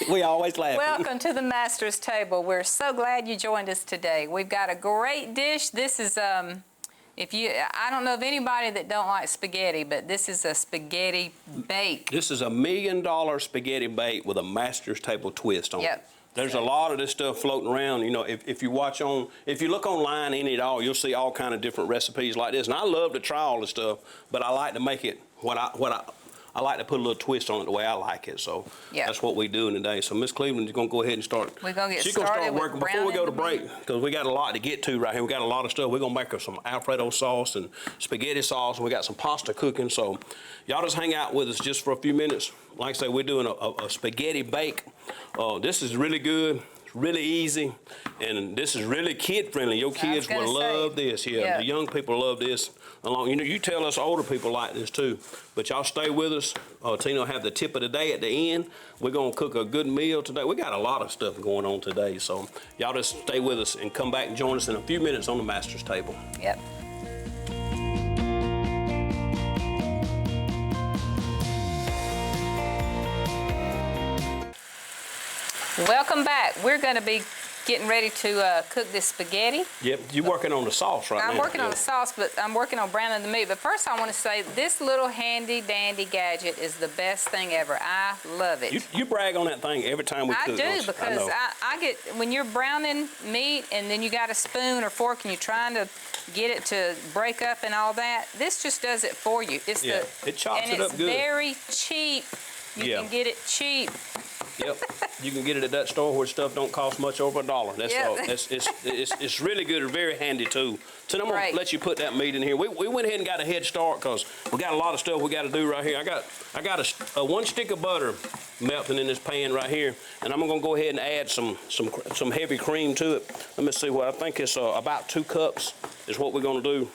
We always laugh. Welcome to the Master's Table. We're so glad you joined us today. We've got a great dish. This is, I don't know of anybody that don't like spaghetti, but this is a spaghetti bake. This is $1 million spaghetti bake with a Master's Table twist on it. There's a lot of this stuff floating around. You know, if you look online any at all, you'll see all kind of different recipes like this. And I love to try all this stuff, but I like to make it I like to put a little twist on it the way I like it. So that's what we're doing today. So Miss Cleveland is going to go ahead and start. We're going to get She's going to start working before we go to break, meat. because we got a lot to get to right here. We got a lot of stuff. We're going to make her some Alfredo sauce and spaghetti sauce, and we got some pasta cooking. So y'all just hang out with us just for a few minutes. Like I say, we're doing a spaghetti bake. This is really good. Really easy, and this is really kid friendly. Your kids will love this. The young people love this. You tell us older people like this too, but y'all stay with us. Tina will have the tip of the day at the end. We're gonna cook a good meal today. We got a lot of stuff going on today, so y'all just stay with us and come back and join us in a few minutes on the Master's Table. Yep. Welcome back. We're going to be getting ready to cook this spaghetti. Yep, you're working on the sauce right now. I'm working on the sauce, but I'm working on browning the meat. But first I want to say this little handy dandy gadget is the best thing ever. I love it. You brag on that thing every time we cook. I do, because I get, when you're browning meat and then you got a spoon or fork and you're trying to get it to break up and all that, this just does it for you. It chops it up good. And it's very cheap. You can get it cheap. Yep, you can get it at that store where stuff don't cost much over $1. That's all. It's really good. It's a very handy tool. So I'm gonna let you put that meat in here. We went ahead and got a head start because we got a lot of stuff we got to do right here. I got a 1 stick of butter melting in this pan right here, and I'm gonna go ahead and add some heavy cream to it. Let me see what I think it's about 2 cups is what we're gonna do.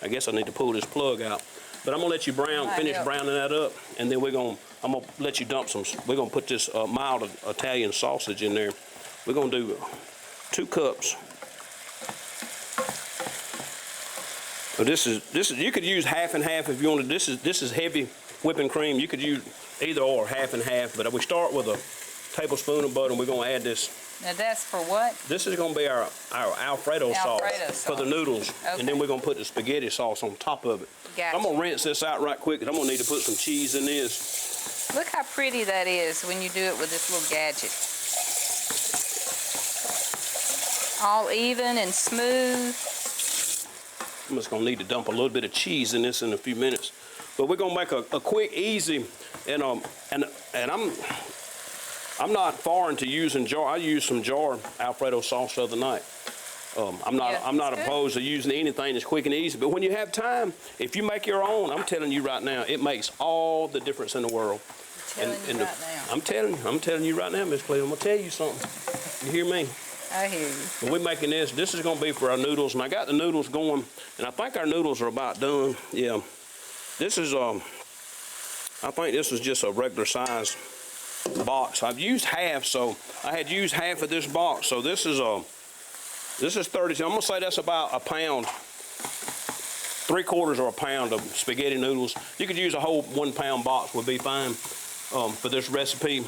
I guess I need to pull this plug out, but I'm gonna let you finish browning that up, and then I'm gonna let you dump we're gonna put this mild Italian sausage in there. We're gonna do 2 cups. So this is you could use half and half if you wanted. This is heavy whipping cream. You could use either or, half and half. But we start with a tablespoon of butter, and we're gonna add this. Now that's for what? This is gonna be our Alfredo sauce for the noodles, and then we're gonna put the spaghetti sauce on top of it. Gotcha. I'm gonna rinse this out right quick, because I'm gonna need to put some cheese in this. Look how pretty that is when you do it with this little gadget. All even and smooth. I'm just gonna need to dump a little bit of cheese in this in a few minutes. But we're gonna make a quick, easy, and I'm not foreign to using jar. I used some jar Alfredo sauce the other night. I'm not opposed to using anything that's quick and easy, but when you have time, if you make your own, I'm telling you right now, it makes all the difference in the world. I'm telling you right now, Miss Cleveland, I'm gonna tell you something. You hear me? I hear you. But we're making this. This is gonna be for our noodles, and I got the noodles going, and I think our noodles are about done. Yeah. This is I think this is just a regular size box. I've used half, so I had used half of this box. So this is 30. I'm gonna say that's about a pound, 3/4 of a pound of spaghetti noodles. You could use a whole 1 pound box would be fine for this recipe.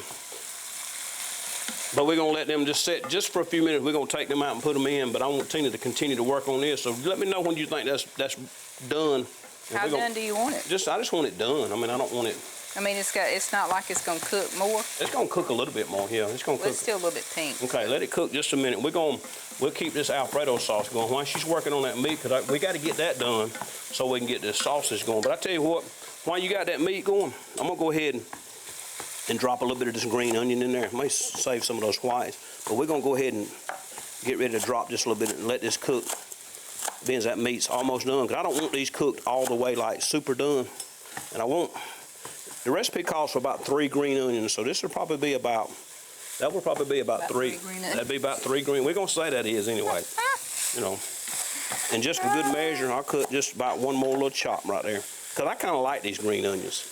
But we're gonna let them just sit just for a few minutes. We're gonna take them out and put them in. But I want Tina to continue to work on this. So let me know when you think that's done. How done do you want it? I just want it done. I mean, I don't want it. I mean, it's not like it's gonna cook more. It's gonna cook a little bit more. Yeah, it's gonna cook. It's still a little bit pink. Okay, let it cook just a minute. We'll keep this Alfredo sauce going while she's working on that meat, because we got to get that done so we can get this sausage going. But I tell you what, while you got that meat going, I'm gonna go ahead and drop a little bit of this green onion in there. It may save some of those whites, but we're gonna go ahead and get ready to drop just a little bit and let this cook. Being that meat's almost done, because I don't want these cooked all the way like super done, and the recipe calls for about 3 green onions, so this will probably be about. That will probably be about 3. That'd be about 3 green. We're gonna say that is anyway. You know, and just for good measure, I'll cut just about 1 more little chop right there, because I kind of like these green onions.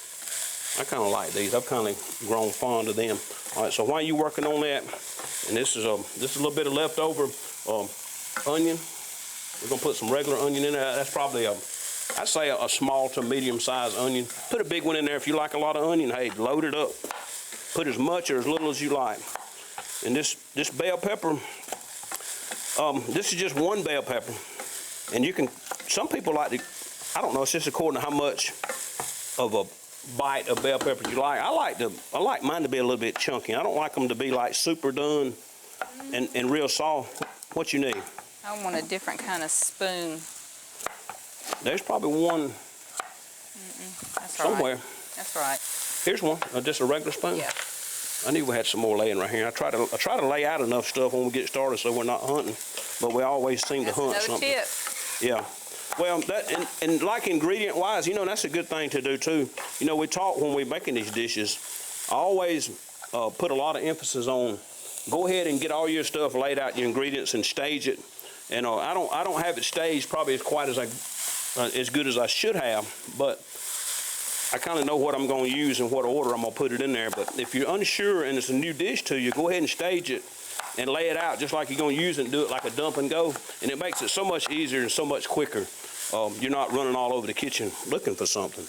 I kind of like these. I've kind of grown fond of them. All right. So while you're working on that, and this is a little bit of leftover onion. We're gonna put some regular onion in there. That's probably I'd say a small to medium-sized onion. Put a big one in there if you like a lot of onion. Hey, load it up. Put as much or as little as you like. And this bell pepper, this is just one bell pepper. And you can, some people like to, I don't know, it's just according to how much of a bite of bell pepper you like. I like mine to be a little bit chunky. I don't like them to be like super done and real soft. What you need? I want a different kind of spoon. There's probably one That's somewhere. Right. That's right. Here's one, just a regular spoon. Yeah. I knew we had some more laying right here. I try to lay out enough stuff when we get started so we're not hunting, but we always seem to hunt something. Tip. Yeah. Well, that and like ingredient wise, you know, that's a good thing to do too. You know, we talk when we're making these dishes. I always put a lot of emphasis on go ahead and get all your stuff laid out, your ingredients, and stage it. And I don't have it staged probably as quite as good as I should have, but I kind of know what I'm going to use and what order I'm going to put it in there. But if you're unsure and it's a new dish to you, go ahead and stage it and lay it out just like you're going to use it and do it like a dump and go. And it makes it so much easier and so much quicker. You're not running all over the kitchen looking for something.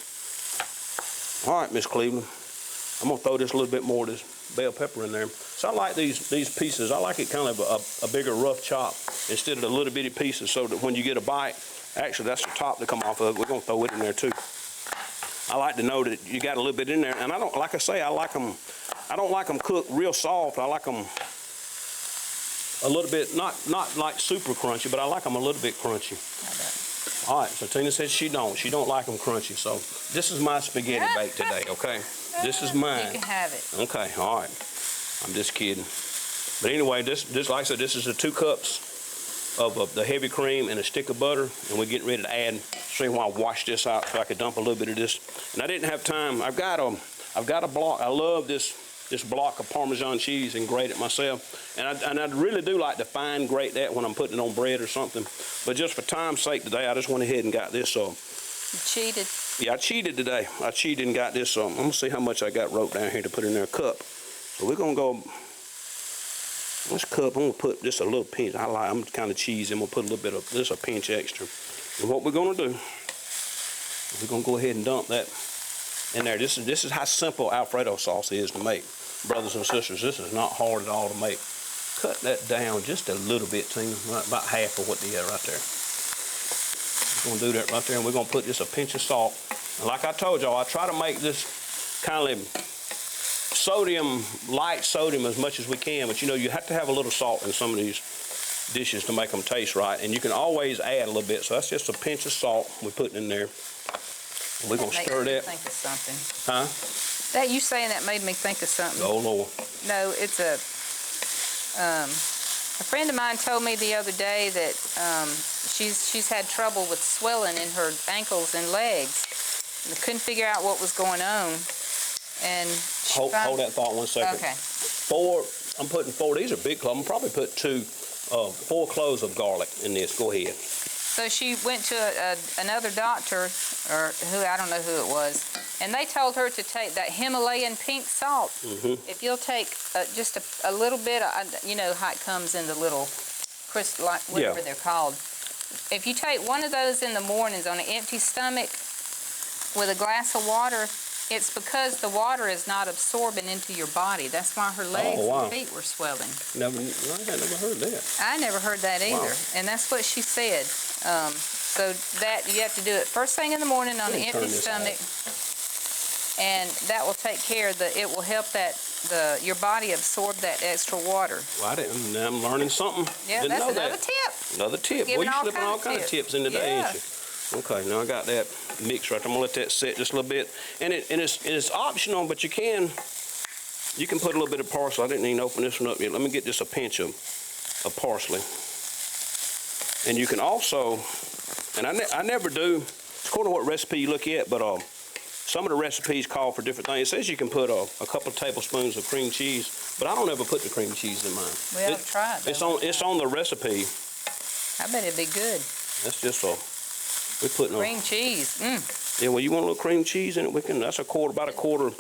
All right, Miss Cleveland. I'm going to throw this a little bit more of this bell pepper in there. So I like these pieces. I like it kind of a bigger rough chop instead of the little bitty pieces so that when you get a bite, actually that's the top to come off of it. We're going to throw it in there too. I like to know that you got a little bit in there. And I don't, like I say, I don't like them cooked real soft. I like them a little bit, not like super crunchy, but I like them a little bit crunchy. All right, so Tina said she don't like them crunchy. So this is my spaghetti bake today, okay? This is mine. You can have it. Okay, all right. I'm just kidding. But anyway, this like I said, this is the 2 cups of the heavy cream and a stick of butter, and we're getting ready to add. See why I washed this out so I could dump a little bit of this. And I didn't have time. I've got a block. I love this block of Parmesan cheese and grate it myself. And I really do like to fine grate that when I'm putting it on bread or something. But just for time's sake today, I just went ahead and got this. You cheated. Yeah, I cheated today. I cheated and got this. I'm gonna see how much I got wrote down here to put in their cup. So we're gonna go. This cup, I'm gonna put just a little pinch. I'm kind of cheesy. I'm gonna put a little bit of this, a pinch extra. And what we're gonna do, we're gonna go ahead and dump that in there. This is how simple Alfredo sauce is to make. Brothers and sisters, this is not hard at all to make. Cut that down just a little bit, Tina, about half of what they got right there. We're gonna do that right there, and we're gonna put just a pinch of salt. And like I told y'all, I try to make this kind of light sodium as much as we can, but you know, you have to have a little salt in some of these dishes to make them taste right, and you can always add a little bit. So that's just a pinch of salt we're putting in there. We're gonna stir that. Think of something. Huh? That you saying that made me think of something. Oh Lord. No, it's a friend of mine told me the other day that she's had trouble with swelling in her ankles and legs. And couldn't figure out what was going on. And hold that thought 1 second. Okay. 4. I'm putting 4. These are big cloves. I'm probably put 4 cloves of garlic in this. Go ahead. So she went to another doctor, or who, I don't know who it was, and they told her to take that Himalayan pink salt. If you'll take just a little bit, you know how it comes in the little crystal, whatever they're called. If you take one of those in the mornings on an empty stomach with a glass of water, it's because the water is not absorbing into your body. That's why her legs and feet were swelling. I never heard that. I never heard that either. Wow. And that's what she said. So that you have to do it first thing in the morning on an empty stomach. And that will take care of it will help your body absorb that extra water. Well, now I'm learning something. Yeah, that's another tip. Another tip. Well, you're slipping all kinds of tips in today, ain't you? Okay, now I got that mixed right there. I'm gonna let that sit just a little bit. And it's optional, but you can put a little bit of parsley. I didn't even open this one up yet. Let me get just a pinch of parsley. And you can also, and I never do, it's according to what recipe you look at, but some of the recipes call for different things. It says you can put a couple of tablespoons of cream cheese, but I don't ever put the cream cheese in mine. We haven't tried. It's on the recipe. I bet it'd be good. That's just we're putting cream cheese. Yeah, well, you want a little cream cheese in it? That's about a quarter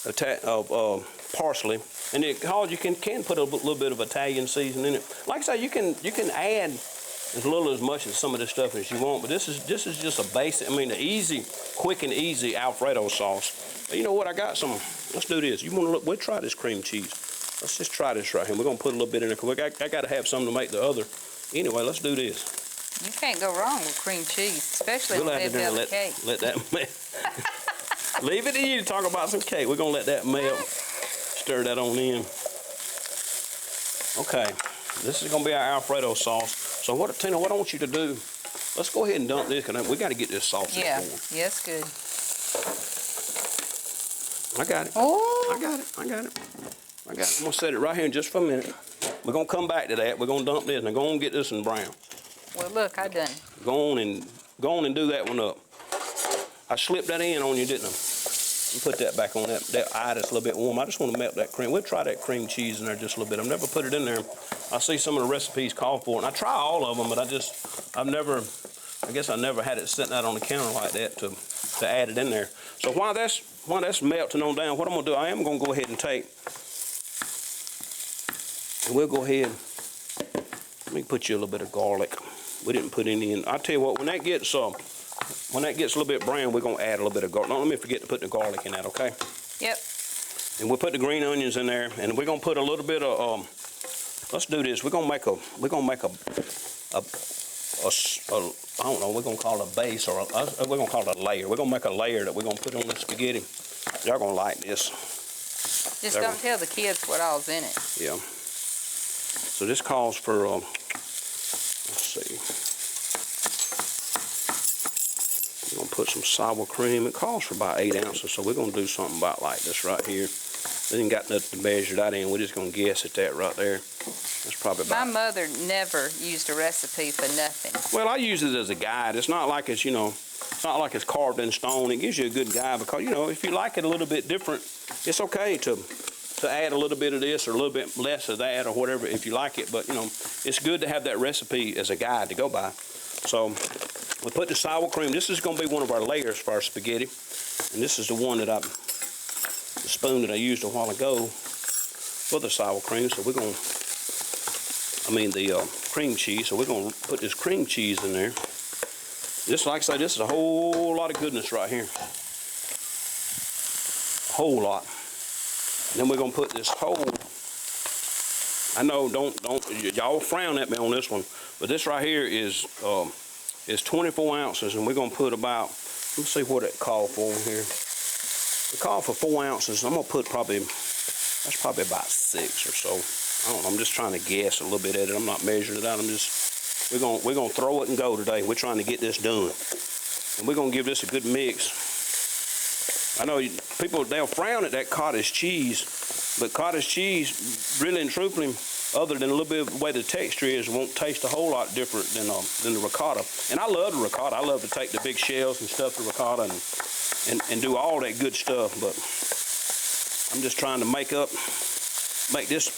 of parsley, and you can put a little bit of Italian seasoning in it. Like I say, you can add as little as much as some of this stuff as you want, but this is just a basic. I mean, the easy, quick and easy Alfredo sauce. But you know what? I got some. Let's do this. You want to look? We'll try this cream cheese. Let's just try this right here. We're gonna put a little bit in there, because I gotta have something to make the other. Anyway, let's do this. You can't go wrong with cream cheese, especially on red velvet cake. Let that melt. Leave it to you to talk about some cake. We're gonna let that melt. Stir that on in. Okay, this is gonna be our Alfredo sauce. So Tina, what I want you to do, let's go ahead and dump this, because we gotta get this sausage going. Yeah, it's good. I got it. Oh. I got it. I'm gonna set it right here in just for a minute. We're gonna come back to that. We're gonna dump this. Now go on and get this in brown. Well, look, I done. Go on and do that one up. I slipped that in on you, didn't I? And put that back on that eye that's a little bit warm. I just want to melt that cream. We'll try that cream cheese in there just a little bit. I've never put it in there. I see some of the recipes call for it, and I try all of them, but I guess I never had it sitting out on the counter like that to add it in there. So while that's melting on down, what I'm gonna do, I am gonna go ahead and we'll go ahead. Let me put you a little bit of garlic. We didn't put any in. I'll tell you what, when that gets a little bit brown, we're gonna add a little bit of garlic. Don't let me forget to put the garlic in that, okay? Yep. And we'll put the green onions in there, and we're gonna put a little bit of let's do this. We're gonna make a I don't know, we're gonna call it a base, or we're gonna call it a layer. We're gonna make a layer that we're gonna put on the spaghetti. Y'all gonna like this. Just don't tell the kids what all's in it. Yeah. So this calls for let's see. We're gonna put some sour cream. It calls for about 8 ounces, so we're gonna do something about like this right here. We ain't got nothing to measure that in. We're just gonna guess at that right there. That's probably about. My mother never used a recipe for nothing. Well, I use it as a guide. It's not like it's, it's not like it's carved in stone. It gives you a good guide, because, if you like it a little bit different, it's okay to add a little bit of this or a little bit less of that or whatever if you like it. But, it's good to have that recipe as a guide to go by. So we put the sour cream. This is going to be one of our layers for our spaghetti. And this is the one the spoon that I used a while ago for the sour cream. So we're going to, the cream cheese. So we're going to put this cream cheese in there. Just like I say, this is a whole lot of goodness right here. A whole lot. And then we're gonna put this whole. I know, don't y'all frown at me on this one, but this right here is 24 ounces, and we're gonna put about. Let's see what it called for here. It called for 4 ounces. I'm gonna put that's probably about 6 or so. I don't know. I'm just trying to guess a little bit at it. I'm not measuring it out. We're gonna throw it and go today. We're trying to get this done, and we're gonna give this a good mix. I know people, they'll frown at that cottage cheese, but cottage cheese, really and truthfully, other than a little bit of the way the texture is, won't taste a whole lot different than the ricotta. And I love the ricotta. I love to take the big shells and stuff the ricotta and do all that good stuff. But I'm just trying to make this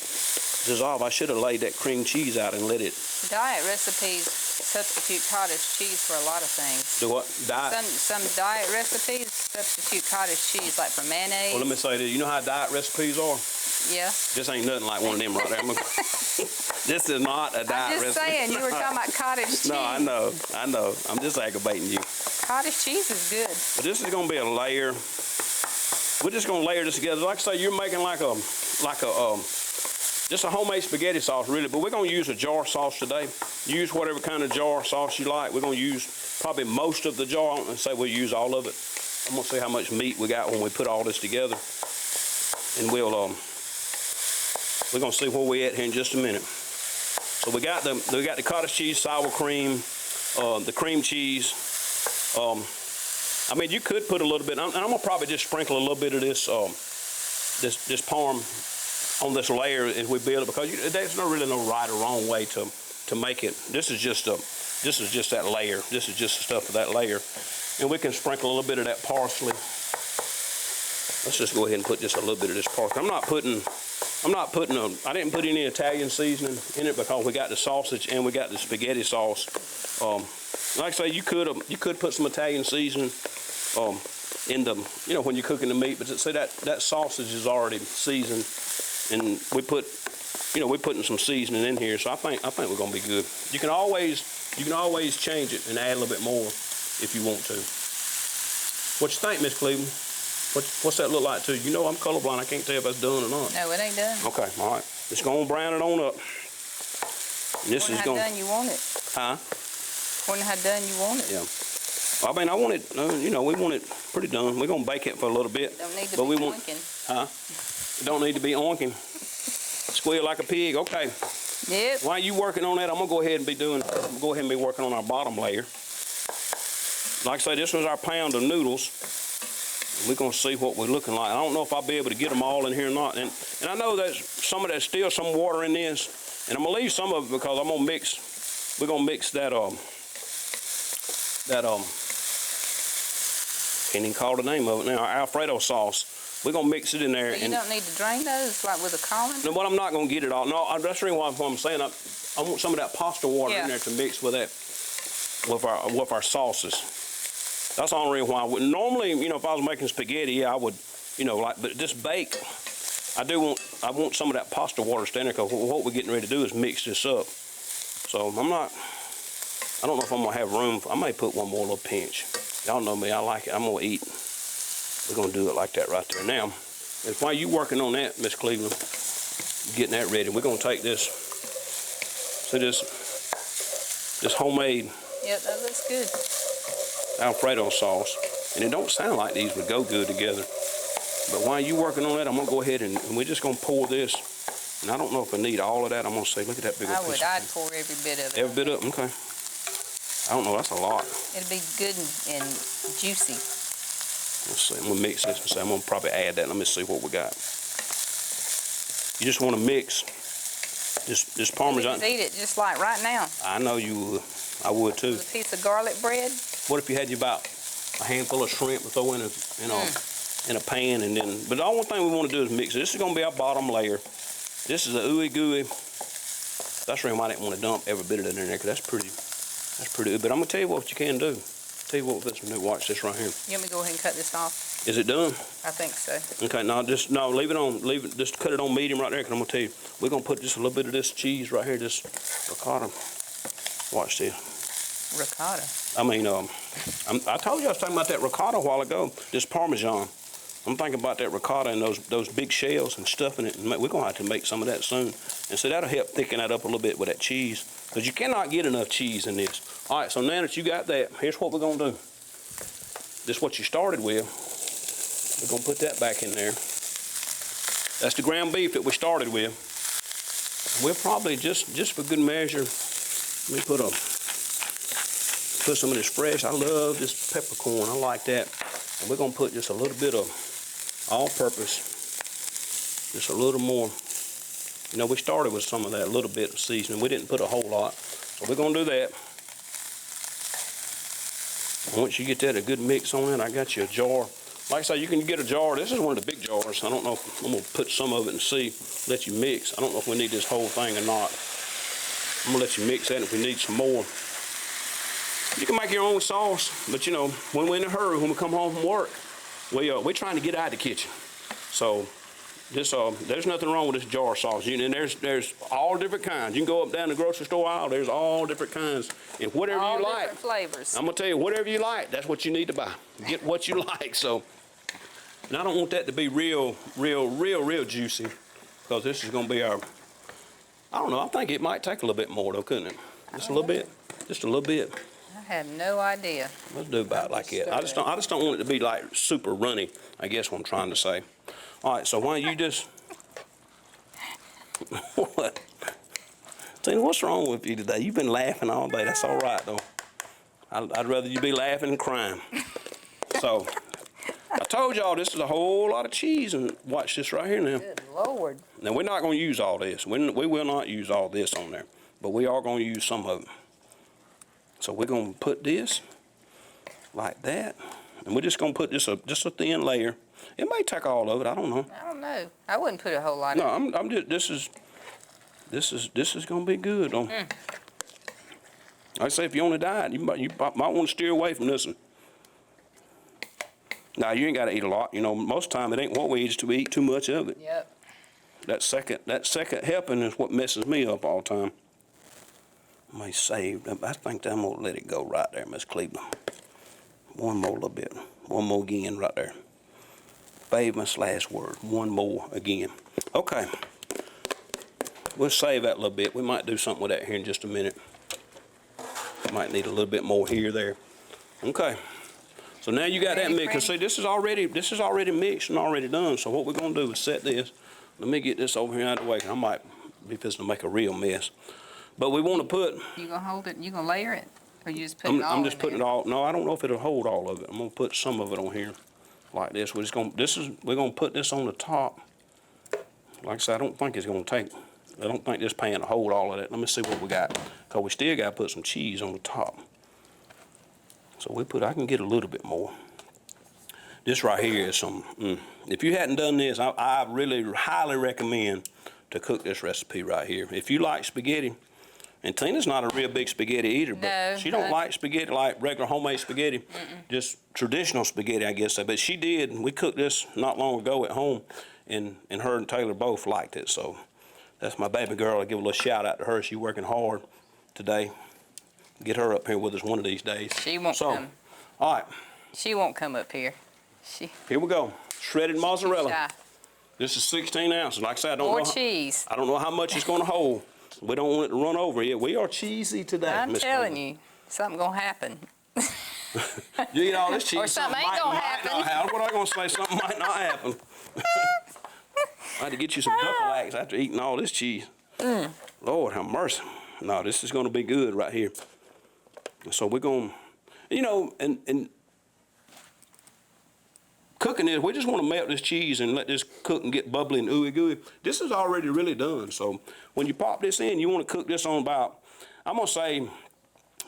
dissolve. I should have laid that cream cheese out and let it. Diet recipes substitute cottage cheese for a lot of things. Do what? Diet? Some diet recipes substitute cottage cheese, like for mayonnaise. Well, let me say this. You know how diet recipes are? Yeah. This ain't nothing like one of them right there. This is not a diet recipe. I'm just saying, you were talking about cottage cheese. No, I know. I'm just aggravating you. Cottage cheese is good. But this is going to be a layer. We're just going to layer this together. Like I say, you're making just a homemade spaghetti sauce, really. But we're going to use a jar sauce today. Use whatever kind of jar sauce you like. We're going to use probably most of the jar. And say we'll use all of it. I'm going to see how much meat we got when we put all this together. And we're going to see where we're at here in just a minute. So we got the cottage cheese, sour cream, the cream cheese. You could put a little bit, and I'm going to probably just sprinkle a little bit of this this parm on this layer as we build it, because there's really no right or wrong way to make it. This is just that layer. This is just the stuff of that layer, and we can sprinkle a little bit of that parsley. Let's just go ahead and put just a little bit of this parsley. I didn't put any Italian seasoning in it, because we got the sausage and we got the spaghetti sauce. Like I say, you could put some Italian seasoning in the, when you're cooking the meat, but say that sausage is already seasoned, and we're putting some seasoning in here, so I think we're gonna be good. You can always change it and add a little bit more if you want to. What you think, Miss Cleveland? What's that look like to you? You know I'm colorblind. I can't tell if that's done or not. No, it ain't done. Okay, all right. Just go on brown it on up. And this is going. How done you want it? Huh? According to how done you want it. Yeah. I mean, I want it. You know, we want it pretty done. We're gonna bake it for a little bit. Don't need to but be we oinking. Huh? Don't need to be oinking. Squeal like a pig. Okay. Yep. While you working on that, I'm gonna go ahead and be working on our bottom layer. Like I say, this was our pound of noodles. We're gonna see what we're looking like. I don't know if I'll be able to get them all in here or not. And I know there's some of that still some water in this, and I'm gonna leave some of it because I'm gonna mix. We're gonna mix that can't even call the name of it now. Our Alfredo sauce. We're gonna mix it in there. But you don't need to drain those like with a colander? No, but I'm not gonna get it all. No, that's the reason why I'm saying I want some of that pasta water in there to mix with that with our sauces. That's the only reason why I would normally, you know, if I was making spaghetti, yeah, I would, you know, like, but this bake, I want some of that pasta water standing because what we're getting ready to do is mix this up. So I don't know if I'm gonna have room. I may put one more little pinch. Y'all know me, I like it. I'm gonna eat. We're gonna do it like that right there. Now, and while you working on that, Miss Cleveland, getting that ready, we're gonna take this. See this homemade. Yep, that looks good. Alfredo sauce, and it don't sound like these would go good together. But while you working on that, I'm gonna go ahead and we're just gonna pour this. And I don't know if I need all of that. I'm gonna say, look at that big old piece. I'd pour every bit of it. Every bit of it, okay. I don't know, that's a lot. It'll be good and juicy. Let's see, I'm gonna mix this and say, I'm gonna probably add that. Let me see what we got. You just wanna mix this Parmesan. You can eat it just like right now. I know you would. I would too. With a piece of garlic bread. What if you had about a handful of shrimp to throw in a pan, and then? But the only thing we want to do is mix it. This is going to be our bottom layer. This is a ooey gooey. That's the reason why I didn't want to dump every bit of it in there, because that's pretty good. But I'm gonna tell you what you can do. Tell you what, let's watch this right here. You want me to go ahead and cut this off? Is it done? I think so. Okay, no, leave it on. Just cut it on medium right there. Because I'm gonna tell you, we're gonna put just a little bit of this cheese right here, this ricotta. Watch this. Ricotta. I mean, I told you I was talking about that ricotta a while ago. This Parmesan. I'm thinking about that ricotta and those big shells and stuffing it. And we're gonna have to make some of that soon. And so that'll help thicken that up a little bit with that cheese, because you cannot get enough cheese in this. All right, so now that you got that, here's what we're gonna do. This is what you started with. We're gonna put that back in there. That's the ground beef that we started with. We'll probably just for good measure, let me put some of this fresh. I love this peppercorn. I like that. And we're gonna put just a little bit of all-purpose, just a little more. You know, we started with some of that, a little bit of seasoning. We didn't put a whole lot, so we're gonna do that. Once you get that a good mix on it, I got you a jar. Like I say, you can get a jar. This is one of the big jars. I don't know if I'm gonna put some of it and see, let you mix. I don't know if we need this whole thing or not. I'm gonna let you mix that if we need some more. You can make your own sauce, but you know, when we're in a hurry, when we come home from work, we're trying to get out of the kitchen. So this, there's nothing wrong with this jar sauce. And there's all different kinds. You can go up down the grocery store aisle. There's all different kinds, and whatever you like. All different flavors. I'm gonna tell you, whatever you like, that's what you need to buy. Get what you like. So, and I don't want that to be real juicy, because this is gonna be our. I don't know. I think it might take a little bit more though, couldn't it? Just a little bit. Just a little bit. I have no idea. Let's do about like that. I just don't want it to be like super runny, I guess what I'm trying to say. All right, so why don't you just what? Tina, what's wrong with you today? You've been laughing all day. That's all right though. I'd rather you be laughing than crying. So I told y'all this is a whole lot of cheese, and watch this right here now. Good Lord. Now we're not going to use all this. We will not use all this on there, but we are going to use some of it. So we're going to put this like that, and we're just going to put just a thin layer. It may take all of it. I don't know. I don't know. I wouldn't put a whole lot. No, I'm just. This is going to be good. Though. I say if you're on a diet, you might want to steer away from this one. Now you ain't got to eat a lot. You know, most of the time it ain't what we eat; it's we eat too much of it. Yep. That second helping is what messes me up all the time. I saved. I think I'm gonna let it go right there, Miss Cleveland. One more little bit. One more again right there. famous last word. One more again. Okay. We'll save that a little bit. We might do something with that here in just a minute. Might need a little bit more here, there. Okay. So now you got that mixed. See, this is already mixed and already done. So what we're gonna do is set this. Let me get this over here out of the way. I might be fixing to make a real mess. But we want to put. You gonna hold it? You gonna layer it, or you just put it all? I'm just putting it all. No, I don't know if it'll hold all of it. I'm gonna put some of it on here, like this. We're gonna put this on the top. Like I said, I don't think it's gonna take. I don't think this pan will hold all of that. Let me see what we got, cause we still got to put some cheese on the top. So I can get a little bit more. This right here is some. If you hadn't done this, I really highly recommend to cook this recipe right here. If you like spaghetti, and Tina's not a real big spaghetti eater, but she don't like spaghetti like regular homemade spaghetti, just traditional spaghetti, I guess. But she did. We cooked this not long ago at home, and her and Taylor both liked it. So that's my baby girl. I give a little shout out to her. She's working hard today. Get her up here with us one of these days. She won't come. All right. She won't come up here. Here we go. Shredded mozzarella. This is 16 ounces. Like I said, I don't know. Cheese. I don't know how much it's going to hold. We don't want it to run over yet. We are cheesy today. I'm telling you, something gonna happen. You eat all this cheese. Or something ain't gonna happen. What am I gonna say? Something might not happen. I had to get you some duckalax after eating all this cheese. Lord have mercy. No, this is gonna be good right here. So we're gonna, and cooking this, we just want to melt this cheese and let this cook and get bubbly and ooey gooey. This is already really done. So when you pop this in, you want to cook this on about, I'm going to say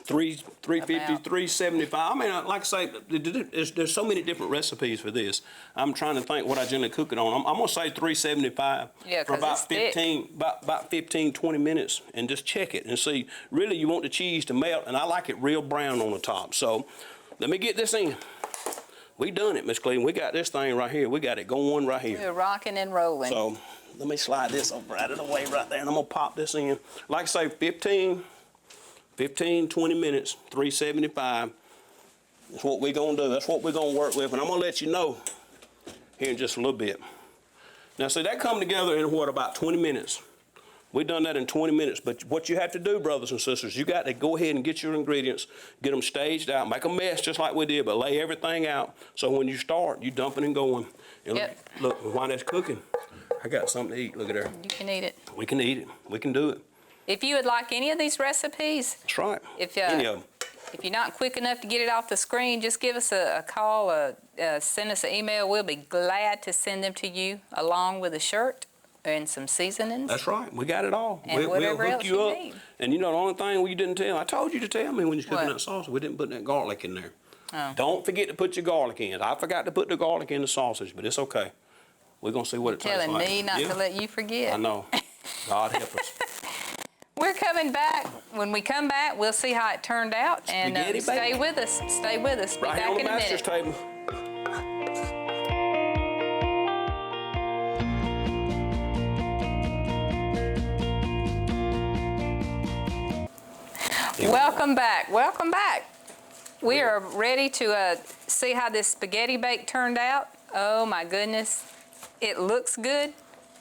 350, 375. I mean, like I say, there's so many different recipes for this. I'm trying to think what I generally cook it on. I'm going to say 375 for about 15, 20 minutes, and just check it and see. Really, you want the cheese to melt, and I like it real brown on the top. So let me get this in. We done it, Miss Cleveland. We got this thing right here. We got it going right here. We're rocking and rolling. So let me slide this over out of the way right there, and I'm gonna pop this in. Like I say, 15, 20 minutes, 375. That's what we're gonna do. That's what we're gonna work with, and I'm gonna let you know here in just a little bit. Now, see, that come together in what, about 20 minutes. We've done that in 20 minutes, but what you have to do, brothers and sisters, you got to go ahead and get your ingredients, get them staged out, make a mess just like we did, but lay everything out so when you start, you dumping and going. And look, while that's cooking, I got something to eat. Look at there. You can eat it. We can eat it. We can do it. If you would like any of these recipes, that's right. Any of them. If you're not quick enough to get it off the screen, just give us a call, send us an email. We'll be glad to send them to you along with a shirt and some seasonings. That's right. We got it all. And whatever we'll hook else you up. need. And the only thing you didn't tell, I told you to tell me when you're cooking that sausage, we didn't put that garlic in there. Oh. Don't forget to put your garlic in. I forgot to put the garlic in the sausage, but it's okay. We're going to see what it tastes like. Telling me not to let you forget. I know. God help us. We're coming back. When we come back, we'll see how it turned out. And stay with us. Stay with us. Be right back here on in the a master's minute. table. Welcome back. Welcome back. We are ready to see how this spaghetti bake turned out. Oh my goodness. It looks good.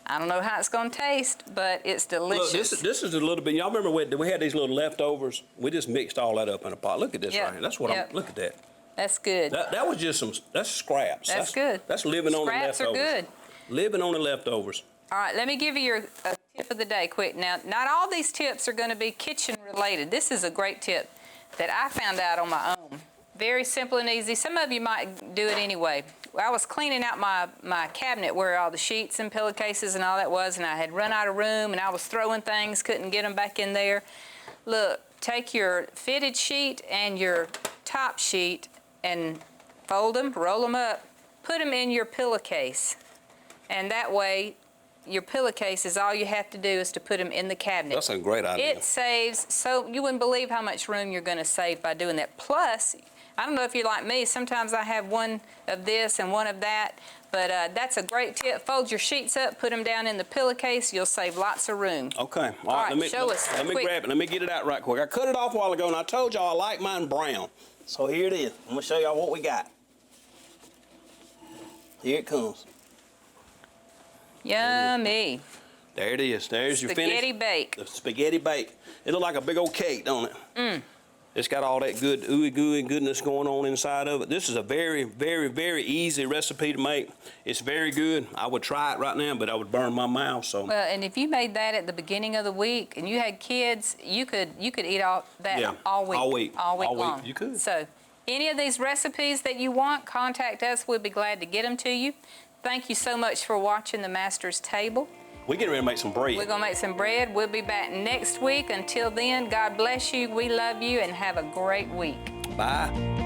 I don't know how it's going to taste, but it's delicious. Look, this is a little bit. Y'all remember we had these little leftovers? We just mixed all that up in a pot. Look at this right here. That's what look at that. That's good. That was just that's scraps. That's good. That's living on the leftovers. Scraps are good. Living on the leftovers. All right, let me give you a tip of the day quick. Now, not all these tips are going to be kitchen related. This is a great tip that I found out on my own. Very simple and easy. Some of you might do it anyway. I was cleaning out my cabinet where all the sheets and pillowcases and all that was, and I had run out of room, and I was throwing things, couldn't get them back in there. Look, take your fitted sheet and your top sheet and fold them, roll them up, put them in your pillowcase, and that way your pillowcase is all you have to do is to put them in the cabinet. That's a great idea. It saves, so you wouldn't believe how much room you're going to save by doing that. Plus, I don't know if you're like me, sometimes I have one of this and one of that, but that's a great tip. Fold your sheets up, put them down in the pillowcase, you'll save lots of room. Okay. All right, show us. Let me grab it. Let me get it out right quick. I cut it off a while ago, and I told y'all I like mine brown. So here it is. I'm going to show y'all what we got. Here it comes. Yummy. There it is. There's your finish. Spaghetti bake. The spaghetti bake. It looks like a big old cake, don't it? Mm. It's got all that good ooey gooey goodness going on inside of it. This is a very, very, very easy recipe to make. It's very good. I would try it right now, but I would burn my mouth. So. Well, and if you made that at the beginning of the week and you had kids, you could eat all that all week. All week long. You could. So, any of these recipes that you want, contact us. We'll be glad to get them to you. Thank you so much for watching the Master's Table. We're getting ready to make some bread. We're going to make some bread. We'll be back next week. Until then, God bless you. We love you and have a great week. Bye.